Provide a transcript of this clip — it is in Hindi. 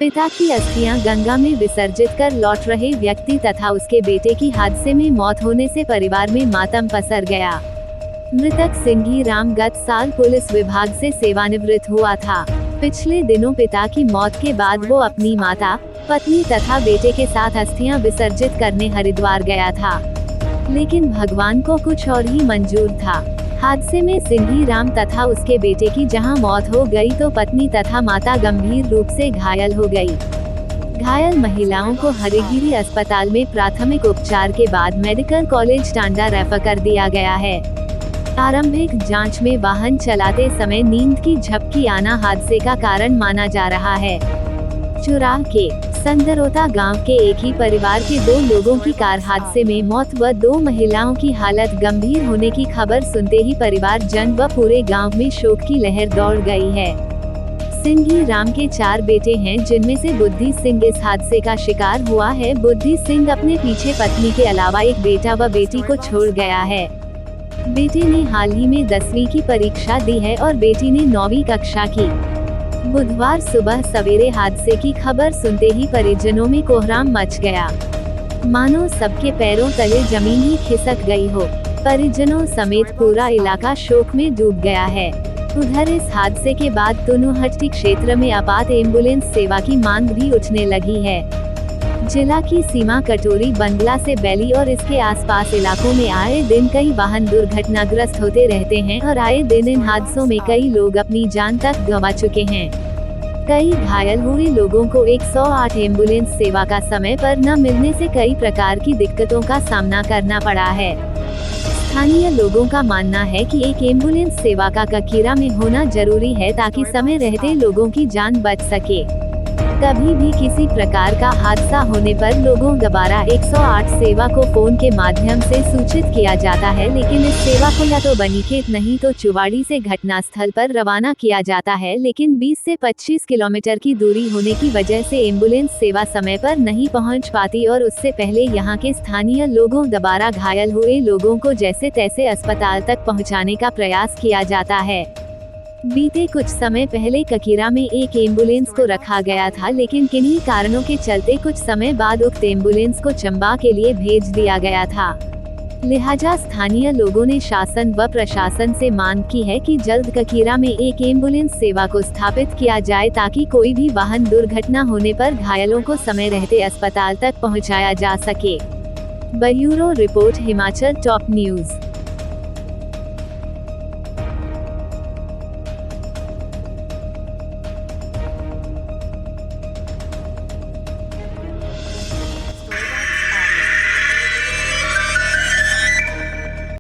पिता की अस्थियां गंगा में विसर्जित कर लौट रहे व्यक्ति तथा उसके बेटे की हादसे में मौत होने से परिवार में मातम पसर गया। मृतक सिंघी राम गत साल पुलिस विभाग से सेवानिवृत्त हुआ था। पिछले दिनों पिता की मौत के बाद वो अपनी माता, पत्नी तथा बेटे के साथ अस्थियां विसर्जित करने हरिद्वार गया था, लेकिन भगवान को कुछ और ही मंजूर था। हादसे में सिंघी राम तथा उसके बेटे की जहां मौत हो गई तो पत्नी तथा माता गंभीर रूप से घायल हो गई। घायल महिलाओं को हरिगिरी अस्पताल में प्राथमिक उपचार के बाद मेडिकल कॉलेज टांडा रेफर कर दिया गया है। आरंभिक जांच में वाहन चलाते समय नींद की झपकी आना हादसे का कारण माना जा रहा है। चुराह के संदरोता गांव के एक ही परिवार के 2 लोगों की कार हादसे में मौत व 2 महिलाओं की हालत गंभीर होने की खबर सुनते ही परिवार जन व पूरे गांव में शोक की लहर दौड़ गई है। सिंघी राम के 4 बेटे हैं, जिनमें से बुद्धि सिंह इस हादसे का शिकार हुआ है। बुद्धि सिंह अपने पीछे पत्नी के अलावा एक बेटा व बेटी को छोड़ गया है। बेटे ने हाल ही में 10वीं की परीक्षा दी है और बेटी ने 9वीं कक्षा की। बुधवार सुबह सवेरे हादसे की खबर सुनते ही परिजनों में कोहराम मच गया, मानो सबके पैरों तले जमीन ही खिसक गई हो। परिजनों समेत पूरा इलाका शोक में डूब गया है। उधर इस हादसे के बाद तुनुहट्टी क्षेत्र में आपात एम्बुलेंस सेवा की मांग भी उठने लगी है। जिला की सीमा कटोरी बंगला से बैली और इसके आसपास इलाकों में आए दिन कई वाहन दुर्घटनाग्रस्त होते रहते हैं और आए दिन इन हादसों में कई लोग अपनी जान तक गंवा चुके हैं। कई घायल हुए लोगों को 108 एम्बुलेंस सेवा का समय पर न मिलने से कई प्रकार की दिक्कतों का सामना करना पड़ा है। स्थानीय लोगों का मानना है कि एक एम्बुलेंस सेवा का ककीरा में होना जरूरी है ताकि समय रहते लोगों की जान बच सके। कभी भी किसी प्रकार का हादसा होने पर लोगों दोबारा 108 सेवा को फोन के माध्यम से सूचित किया जाता है, लेकिन इस सेवा को या तो बनीखेत नहीं तो चुवाड़ी से घटनास्थल पर रवाना किया जाता है, लेकिन 20 से 25 किलोमीटर की दूरी होने की वजह से एम्बुलेंस सेवा समय पर नहीं पहुंच पाती और उससे पहले यहां के स्थानीय लोगों दोबारा घायल हुए लोगों को जैसे तैसे अस्पताल तक पहुँचाने का प्रयास किया जाता है। बीते कुछ समय पहले ककीरा में एक एम्बुलेंस को रखा गया था, लेकिन किन्हीं कारणों के चलते कुछ समय बाद उक्त एम्बुलेंस को चंबा के लिए भेज दिया गया था। लिहाजा स्थानीय लोगों ने शासन व प्रशासन से मांग की है कि जल्द ककीरा में एक एम्बुलेंस सेवा को स्थापित किया जाए ताकि कोई भी वाहन दुर्घटना होने पर घायलों को समय रहते अस्पताल तक पहुँचाया जा सके। Bureau report, Himachal top news.